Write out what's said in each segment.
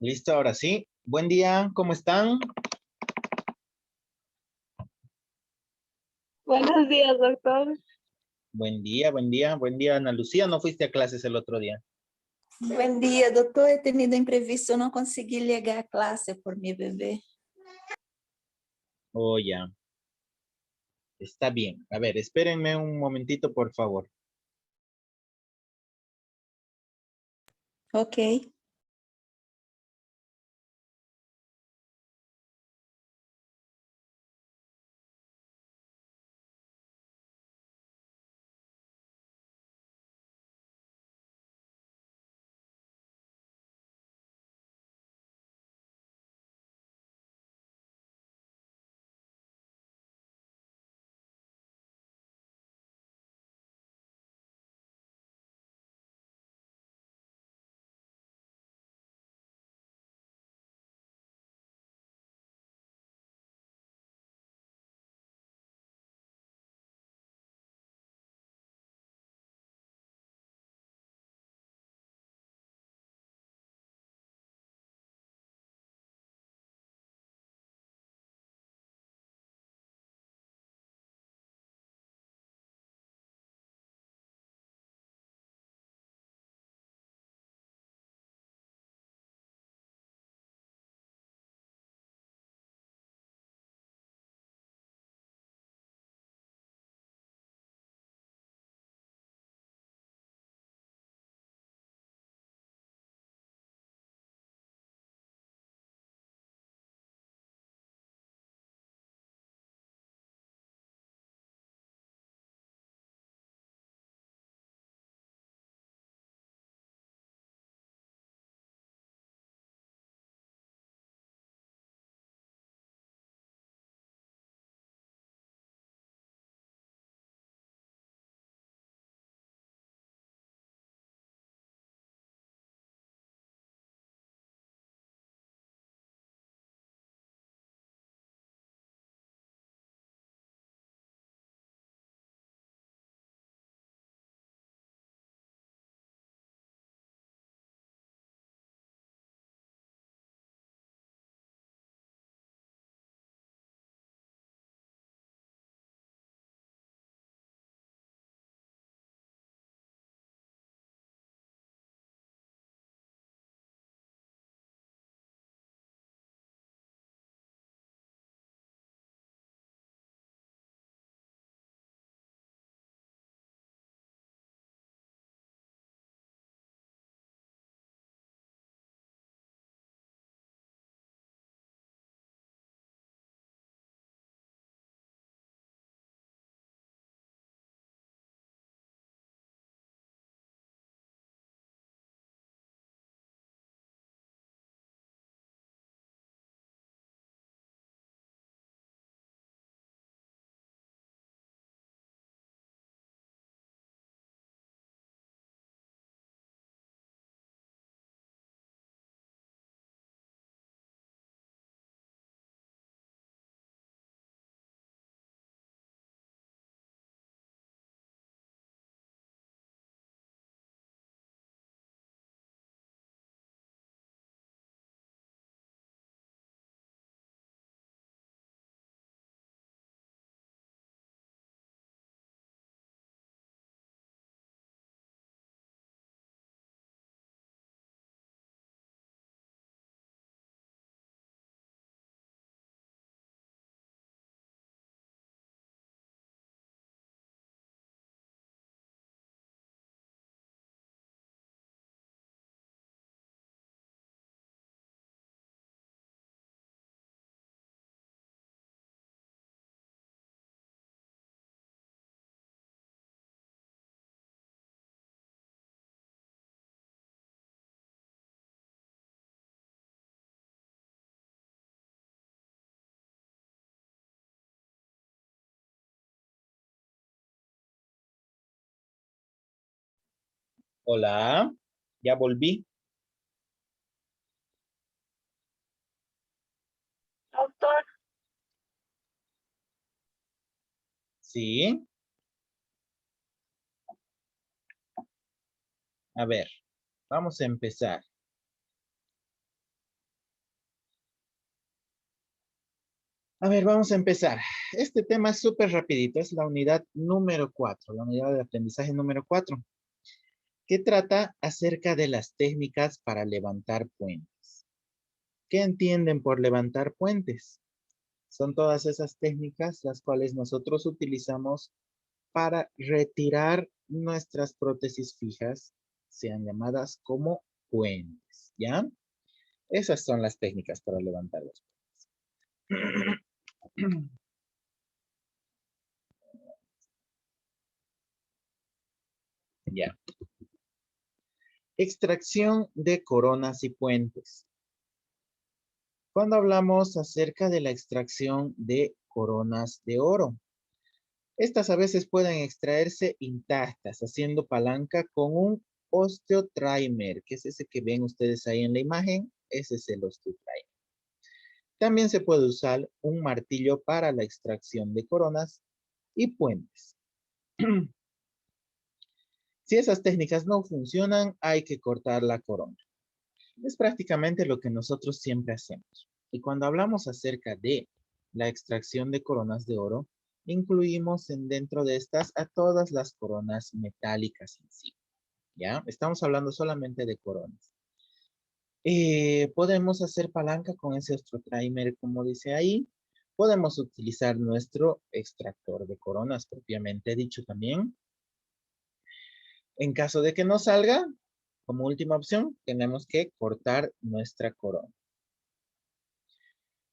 Listo, ahora sí. Buen día, ¿cómo están? Buenos días, doctor. Buen día, buen día, buen día, Ana Lucía. ¿No fuiste a clases el otro día? Buen día, doutor. He tenido imprevisto, não consegui ligar a classe por mi bebê. Oh, ya. Está bien. A ver, espérenme un momentito, por favor. Ok. Hola, ya volví. Doctor, Sí. A ver, vamos a empezar. A ver, vamos a empezar. Este tema es súper rapidito, es la unidad número 4, la unidad de aprendizaje número 4, que trata acerca de las técnicas para levantar puentes. ¿Qué entienden por levantar puentes? Son todas esas técnicas las cuales nosotros utilizamos para retirar nuestras prótesis fijas, sean llamadas como puentes, ¿ya? Esas son las técnicas para levantar los puentes. Ya. Extracción de coronas y puentes. Cuando hablamos acerca de la extracción de coronas de oro, estas a veces pueden extraerse intactas, haciendo palanca con un osteotrimer, que es ese que ven ustedes ahí en la imagen. Ese es el osteotrimer. También se puede usar un martillo para la extracción de coronas y puentes. Si esas técnicas no funcionan, hay que cortar la corona. Es prácticamente lo que nosotros siempre hacemos. Y cuando hablamos acerca de la extracción de coronas de oro, incluimos dentro de estas a todas las coronas metálicas en sí. ¿Ya? Estamos hablando solamente de coronas. Podemos hacer palanca con ese osteotrimer, como dice ahí. Podemos utilizar nuestro extractor de coronas, propiamente dicho también. En caso de que no salga, como última opción, tenemos que cortar nuestra corona.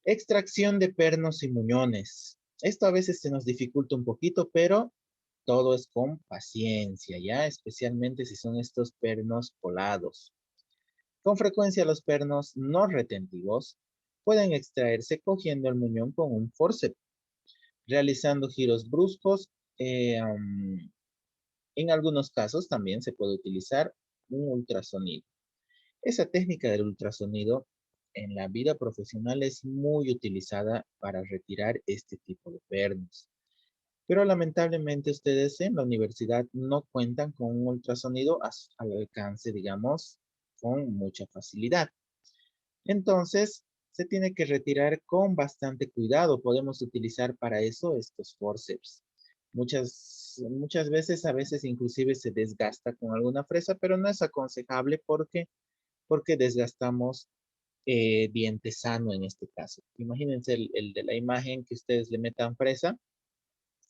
Extracción de pernos y muñones. Esto a veces se nos dificulta un poquito, pero todo es con paciencia, ¿ya? Especialmente si son estos pernos colados. Con frecuencia los pernos no retentivos pueden extraerse cogiendo el muñón con un forceps, realizando giros bruscos. En algunos casos también se puede utilizar un ultrasonido. Esa técnica del ultrasonido en la vida profesional es muy utilizada para retirar este tipo de pernos. Pero lamentablemente ustedes en la universidad no cuentan con un ultrasonido al alcance, digamos, con mucha facilidad. Entonces, se tiene que retirar con bastante cuidado. Podemos utilizar para eso estos forceps. Muchas veces, a veces inclusive se desgasta con alguna fresa, pero no es aconsejable porque desgastamos diente sano en este caso. Imagínense el de la imagen que ustedes le metan fresa,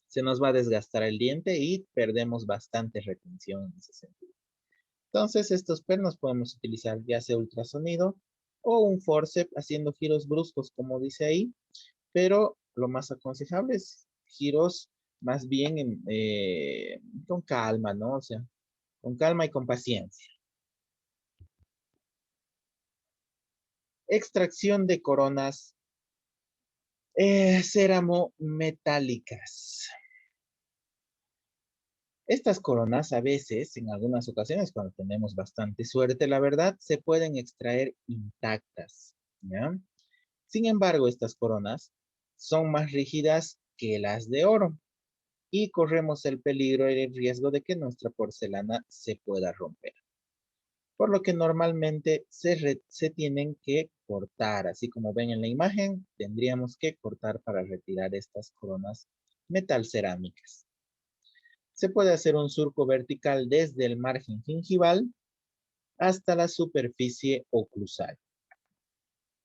se nos va a desgastar el diente y perdemos bastante retención en ese sentido. Entonces, estos pernos podemos utilizar ya sea ultrasonido o un forceps haciendo giros bruscos, como dice ahí, pero lo más aconsejable es giros más bien con calma, ¿no? O sea, con calma y con paciencia. Extracción de coronas ceramometálicas. Estas coronas a veces, en algunas ocasiones, cuando tenemos bastante suerte, la verdad, se pueden extraer intactas, ¿ya? Sin embargo, estas coronas son más rígidas que las de oro y corremos el peligro y el riesgo de que nuestra porcelana se pueda romper. Por lo que normalmente se tienen que cortar, así como ven en la imagen, tendríamos que cortar para retirar estas coronas metal cerámicas. Se puede hacer un surco vertical desde el margen gingival hasta la superficie oclusal.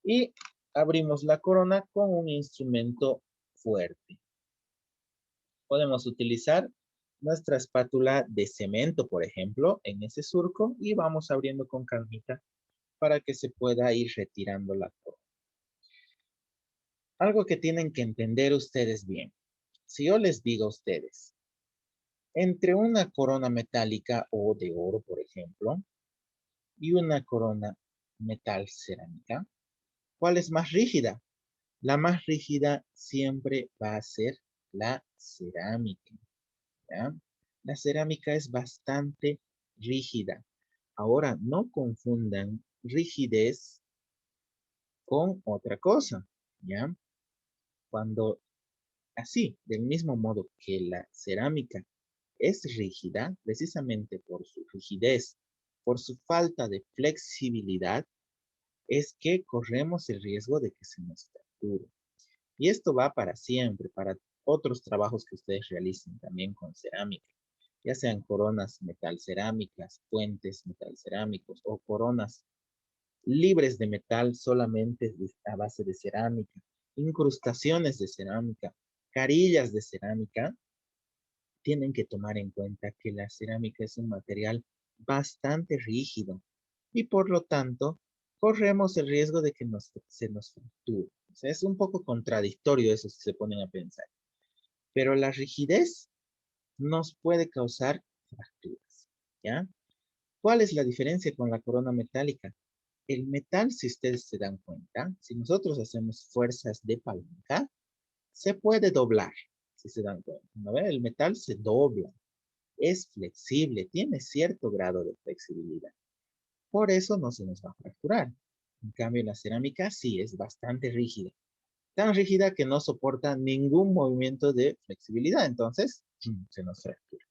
Y abrimos la corona con un instrumento fuerte. Podemos utilizar nuestra espátula de cemento, por ejemplo, en ese surco y vamos abriendo con calmita para que se pueda ir retirando la corona. Algo que tienen que entender ustedes bien. Si yo les digo a ustedes, entre una corona metálica o de oro, por ejemplo, y una corona metal cerámica, ¿cuál es más rígida? La más rígida siempre va a ser la cerámica, ¿ya? La cerámica es bastante rígida. Ahora, no confundan rigidez con otra cosa, ¿ya? Cuando así, del mismo modo que la cerámica es rígida, precisamente por su rigidez, por su falta de flexibilidad, es que corremos el riesgo de que se nos fracture. Y esto va para siempre, para otros trabajos que ustedes realicen también con cerámica, ya sean coronas metal cerámicas, puentes metal cerámicos o coronas libres de metal solamente a base de cerámica, incrustaciones de cerámica, carillas de cerámica. Tienen que tomar en cuenta que la cerámica es un material bastante rígido y por lo tanto corremos el riesgo de que se nos fracture. O sea, es un poco contradictorio eso si se ponen a pensar. Pero la rigidez nos puede causar fracturas, ¿ya? ¿Cuál es la diferencia con la corona metálica? El metal, si ustedes se dan cuenta, si nosotros hacemos fuerzas de palanca, se puede doblar, si se dan cuenta, ¿no ve? El metal se dobla, es flexible, tiene cierto grado de flexibilidad. Por eso no se nos va a fracturar. En cambio, la cerámica sí es bastante rígida. Tan rígida que no soporta ningún movimiento de flexibilidad. Entonces, se nos fractura.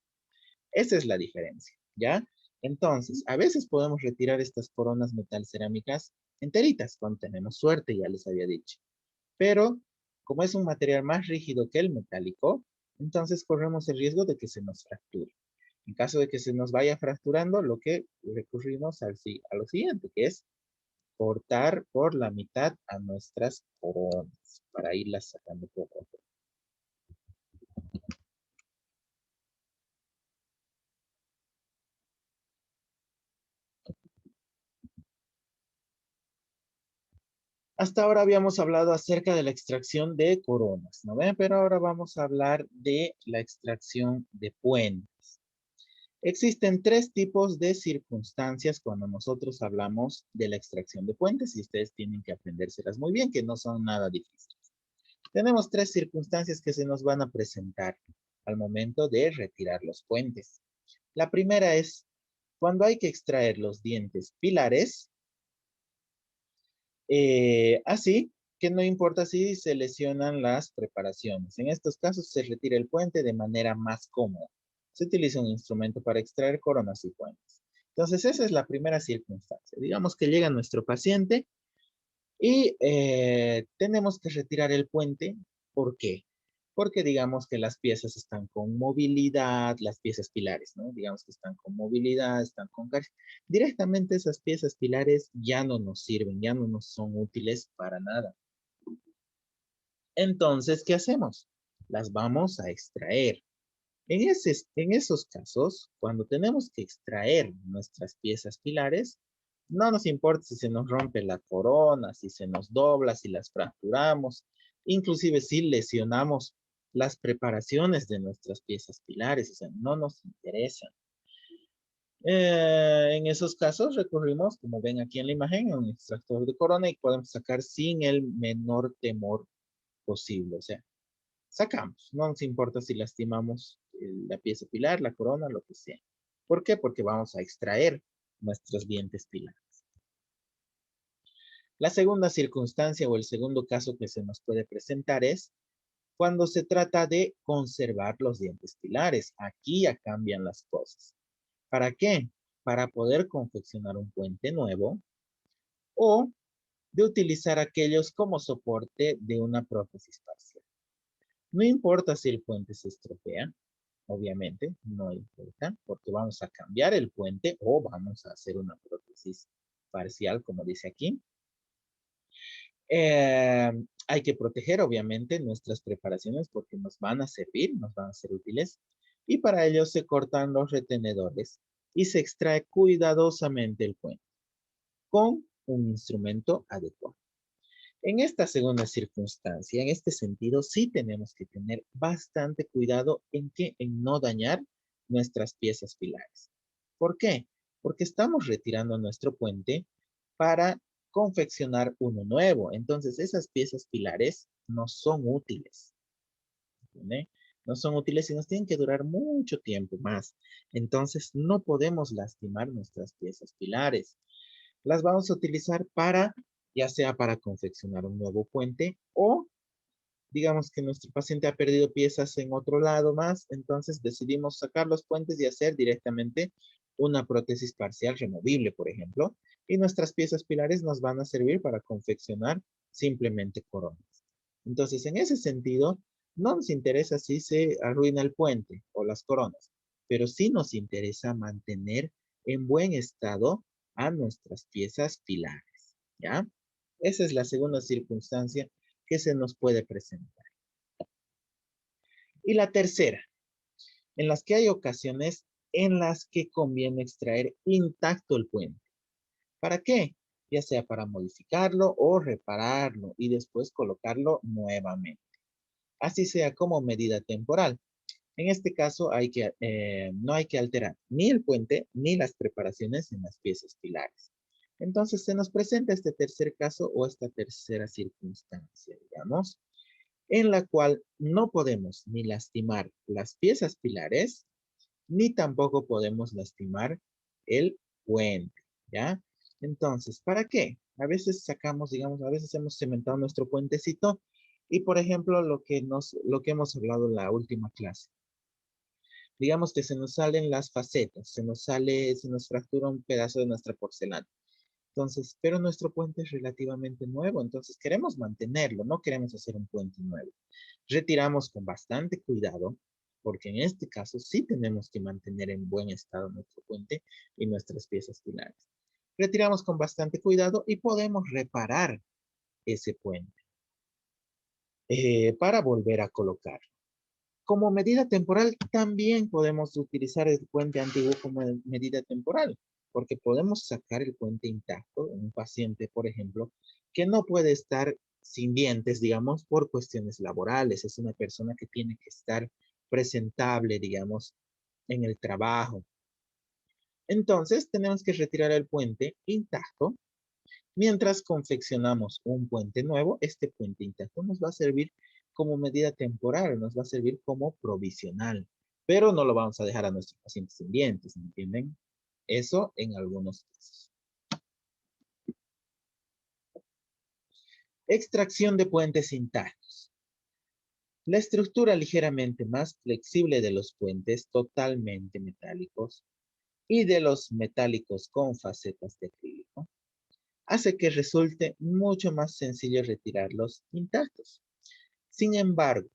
Esa es la diferencia, ¿ya? Entonces, a veces podemos retirar estas coronas metal cerámicas enteritas, cuando tenemos suerte, ya les había dicho. Pero, como es un material más rígido que el metálico, entonces corremos el riesgo de que se nos fracture. En caso de que se nos vaya fracturando, lo que recurrimos a lo siguiente, que es cortar por la mitad a nuestras coronas para irlas sacando poco a poco. Hasta ahora habíamos hablado acerca de la extracción de coronas, ¿no ven? Pero ahora vamos a hablar de la extracción de puentes. Existen tres tipos de circunstancias cuando nosotros hablamos de la extracción de puentes y ustedes tienen que aprendérselas muy bien, que no son nada difíciles. Tenemos tres circunstancias que se nos van a presentar al momento de retirar los puentes. La primera es cuando hay que extraer los dientes pilares, así que no importa si se lesionan las preparaciones. En estos casos se retira el puente de manera más cómoda. Se utiliza un instrumento para extraer coronas y puentes. Entonces esa es la primera circunstancia. Digamos que llega nuestro paciente y tenemos que retirar el puente. ¿Por qué? Porque digamos que las piezas están con movilidad, las piezas pilares, ¿no? Digamos que están con movilidad, están con carga. Directamente esas piezas pilares ya no nos sirven, ya no nos son útiles para nada. Entonces, ¿qué hacemos? Las vamos a extraer. En esos casos, cuando tenemos que extraer nuestras piezas pilares, no nos importa si se nos rompe la corona, si se nos dobla, si las fracturamos, inclusive si lesionamos las preparaciones de nuestras piezas pilares, o sea, no nos interesan. En esos casos recurrimos, como ven aquí en la imagen, a un extractor de corona y podemos sacar sin el menor temor posible, o sea, sacamos, no nos importa si lastimamos la pieza pilar, la corona, lo que sea. ¿Por qué? Porque vamos a extraer nuestros dientes pilares. La segunda circunstancia o el segundo caso que se nos puede presentar es cuando se trata de conservar los dientes pilares. Aquí ya cambian las cosas. ¿Para qué? Para poder confeccionar un puente nuevo o de utilizar aquellos como soporte de una prótesis parcial. No importa si el puente se estropea, obviamente, no importa, porque vamos a cambiar el puente o vamos a hacer una prótesis parcial, como dice aquí. Hay que proteger, obviamente, nuestras preparaciones porque nos van a servir, nos van a ser útiles. Y para ello se cortan los retenedores y se extrae cuidadosamente el puente con un instrumento adecuado. En esta segunda circunstancia, en este sentido, sí tenemos que tener bastante cuidado en no dañar nuestras piezas pilares. ¿Por qué? Porque estamos retirando nuestro puente para confeccionar uno nuevo. Entonces, esas piezas pilares no son útiles. ¿Entiende? No son útiles y nos tienen que durar mucho tiempo más. Entonces, no podemos lastimar nuestras piezas pilares. Las vamos a utilizar para, ya sea para confeccionar un nuevo puente o digamos que nuestro paciente ha perdido piezas en otro lado más, entonces decidimos sacar los puentes y hacer directamente una prótesis parcial removible, por ejemplo, y nuestras piezas pilares nos van a servir para confeccionar simplemente coronas. Entonces, en ese sentido, no nos interesa si se arruina el puente o las coronas, pero sí nos interesa mantener en buen estado a nuestras piezas pilares, ¿ya? Esa es la segunda circunstancia que se nos puede presentar. Y la tercera, en las que hay ocasiones en las que conviene extraer intacto el puente. ¿Para qué? Ya sea para modificarlo o repararlo y después colocarlo nuevamente. Así sea como medida temporal. En este caso no hay que alterar ni el puente ni las preparaciones en las piezas pilares. Entonces se nos presenta este tercer caso o esta tercera circunstancia, digamos, en la cual no podemos ni lastimar las piezas pilares, ni tampoco podemos lastimar el puente, ¿ya? Entonces, ¿para qué? A veces sacamos, digamos, a veces hemos cementado nuestro puentecito y, por ejemplo, lo que hemos hablado en la última clase. Digamos que se nos salen las facetas, se nos fractura un pedazo de nuestra porcelana. Entonces, pero nuestro puente es relativamente nuevo, entonces queremos mantenerlo, no queremos hacer un puente nuevo. Retiramos con bastante cuidado, porque en este caso sí tenemos que mantener en buen estado nuestro puente y nuestras piezas pilares. Retiramos con bastante cuidado y podemos reparar ese puente para volver a colocar. Como medida temporal, también podemos utilizar el puente antiguo como medida temporal, porque podemos sacar el puente intacto en un paciente, por ejemplo, que no puede estar sin dientes, digamos, por cuestiones laborales. Es una persona que tiene que estar presentable, digamos, en el trabajo. Entonces, tenemos que retirar el puente intacto. Mientras confeccionamos un puente nuevo, este puente intacto nos va a servir como medida temporal, nos va a servir como provisional, pero no lo vamos a dejar a nuestros pacientes sin dientes, ¿me entienden? Eso en algunos casos. Extracción de puentes intactos. La estructura ligeramente más flexible de los puentes totalmente metálicos y de los metálicos con facetas de acrílico hace que resulte mucho más sencillo retirarlos intactos. Sin embargo,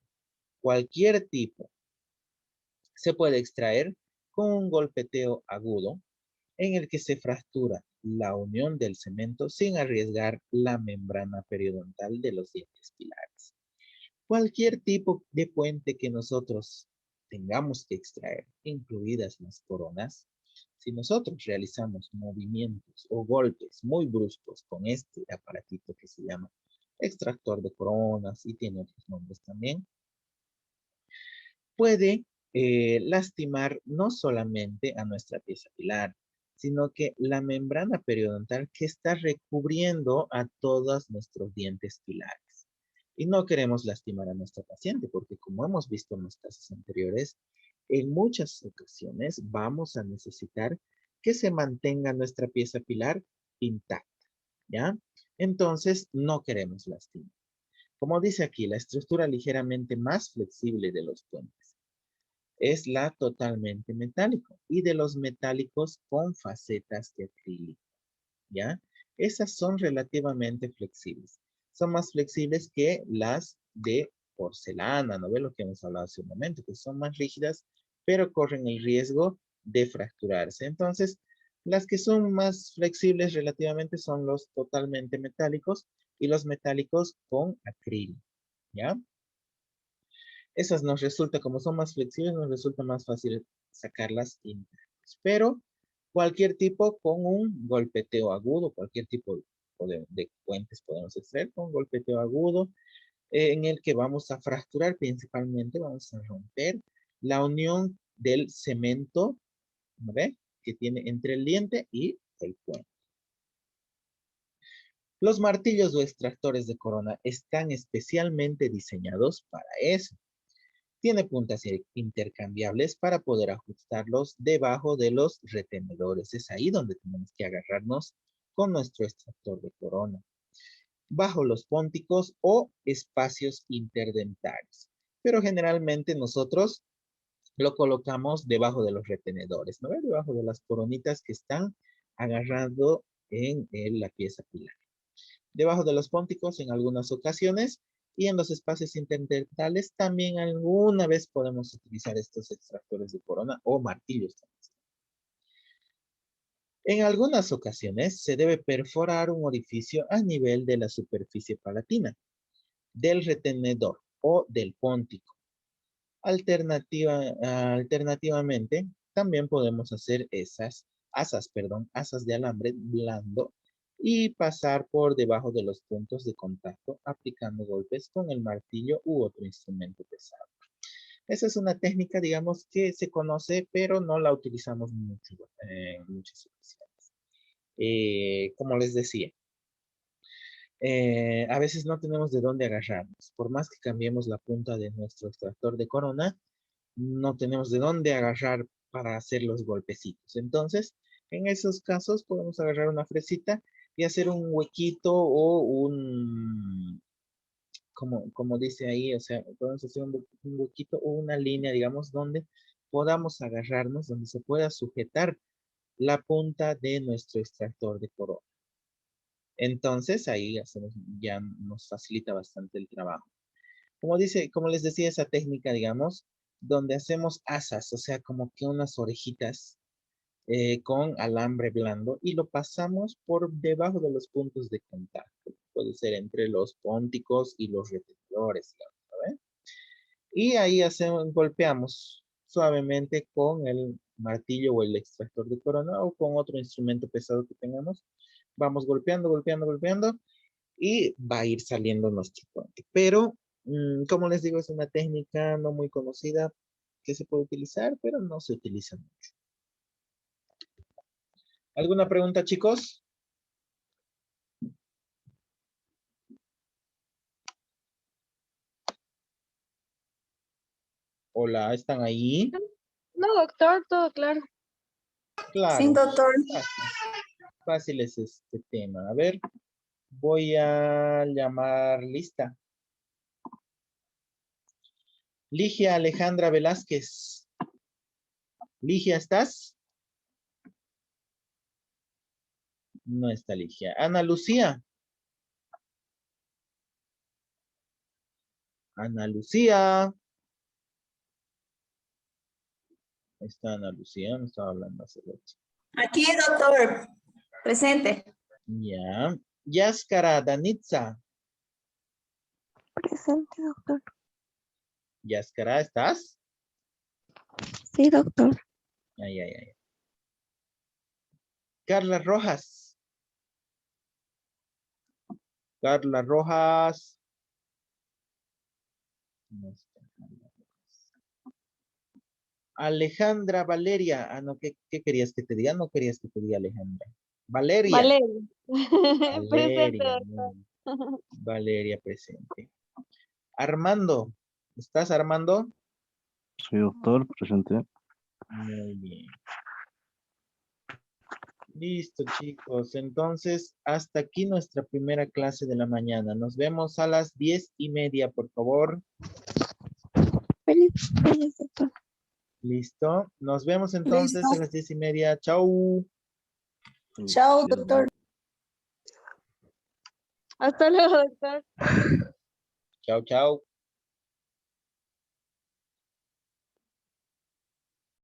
cualquier tipo se puede extraer con un golpeteo agudo en el que se fractura la unión del cemento sin arriesgar la membrana periodontal de los dientes pilares. Cualquier tipo de puente que nosotros tengamos que extraer, incluidas las coronas, si nosotros realizamos movimientos o golpes muy bruscos con este aparatito que se llama extractor de coronas y tiene otros nombres también, puede lastimar no solamente a nuestra pieza pilar, sino que la membrana periodontal que está recubriendo a todos nuestros dientes pilares. Y no queremos lastimar a nuestra paciente porque como hemos visto en los casos anteriores, en muchas ocasiones vamos a necesitar que se mantenga nuestra pieza pilar intacta, ¿ya? Entonces, no queremos lastimar. Como dice aquí, la estructura ligeramente más flexible de los puentes es la totalmente metálico y de los metálicos con facetas de acrílico, ¿ya? Esas son relativamente flexibles. Son más flexibles que las de porcelana, ¿no ve lo que hemos hablado hace un momento? Que son más rígidas, pero corren el riesgo de fracturarse. Entonces, las que son más flexibles relativamente son los totalmente metálicos y los metálicos con acrílico, ¿ya? Esas nos resulta, como son más flexibles, nos resulta más fácil sacarlas intactas. Pero cualquier tipo con un golpeteo agudo, cualquier tipo de puentes podemos extraer con un golpeteo agudo en el que vamos a fracturar principalmente, vamos a romper la unión del cemento, ¿no ve? Que tiene entre el diente y el puente. Los martillos o extractores de corona están especialmente diseñados para eso. Tiene puntas intercambiables para poder ajustarlos debajo de los retenedores. Es ahí donde tenemos que agarrarnos con nuestro extractor de corona. Bajo los pónticos o espacios interdentarios. Pero generalmente nosotros lo colocamos debajo de los retenedores, ¿no? Debajo de las coronitas que están agarrando en la pieza pilar. Debajo de los pónticos en algunas ocasiones Y en los espacios interdentales también alguna vez podemos utilizar estos extractores de corona o martillos también. En algunas ocasiones se debe perforar un orificio a nivel de la superficie palatina, del retenedor o del póntico. Alternativamente, también podemos hacer asas de alambre blando y pasar por debajo de los puntos de contacto aplicando golpes con el martillo u otro instrumento pesado. Esa es una técnica, digamos, que se conoce, pero no la utilizamos mucho en muchas ocasiones. Como les decía, a veces no tenemos de dónde agarrarnos. Por más que cambiemos la punta de nuestro extractor de corona, no tenemos de dónde agarrar para hacer los golpecitos. Entonces, en esos casos podemos agarrar una fresita y hacer un huequito o como dice ahí, o sea, podemos hacer un huequito o una línea, digamos, donde podamos agarrarnos, donde se pueda sujetar la punta de nuestro extractor de corona. Entonces, ahí ya nos facilita bastante el trabajo. Como les decía, esa técnica, digamos, donde hacemos asas, o sea, como que unas orejitas con alambre blando y lo pasamos por debajo de los puntos de contacto. Puede ser entre los pónticos y los retenedores, ¿sabes? Y ahí golpeamos suavemente con el martillo o el extractor de corona o con otro instrumento pesado que tengamos. Vamos golpeando, golpeando, golpeando y va a ir saliendo nuestro puente. Pero, como les digo, es una técnica no muy conocida que se puede utilizar, pero no se utiliza mucho. ¿Alguna pregunta, chicos? Hola, ¿están ahí? No, doctor, todo claro. Claro. Sim, doutor. Fácil es este tema. A ver, voy a llamar lista. Ligia Alejandra Velázquez. Ligia, ¿estás? No está Ligia. Ana Lucía. Ana Lucía. Está Ana Lucía, me estaba hablando hace rato. Aquí, doctor. Presente. Ya. Yaskara Danitza. Presente, doctor. Yaskara, ¿estás? Sí, doctor. Ay, ay, ay. Carla Rojas. Carla Rojas. No está Carla Rojas. Alejandra Valeria. Ah, no, ¿qué querías que te diga? No querías que te diga Alejandra. Valeria. Valeria. Presente, Valeria. doctor. Valeria presente. Armando. ¿Estás, Armando? Sí, doctor, presente. Muy bien. Listo, chicos. Entonces, hasta aquí nuestra primera clase de la mañana. Nos vemos a las 10:30, por favor. Feliz, doctor. Listo. Nos vemos entonces Listo. a las 10:30. Chau. Chao, Sí, doctor. Hasta luego, doctor. Chau, chau.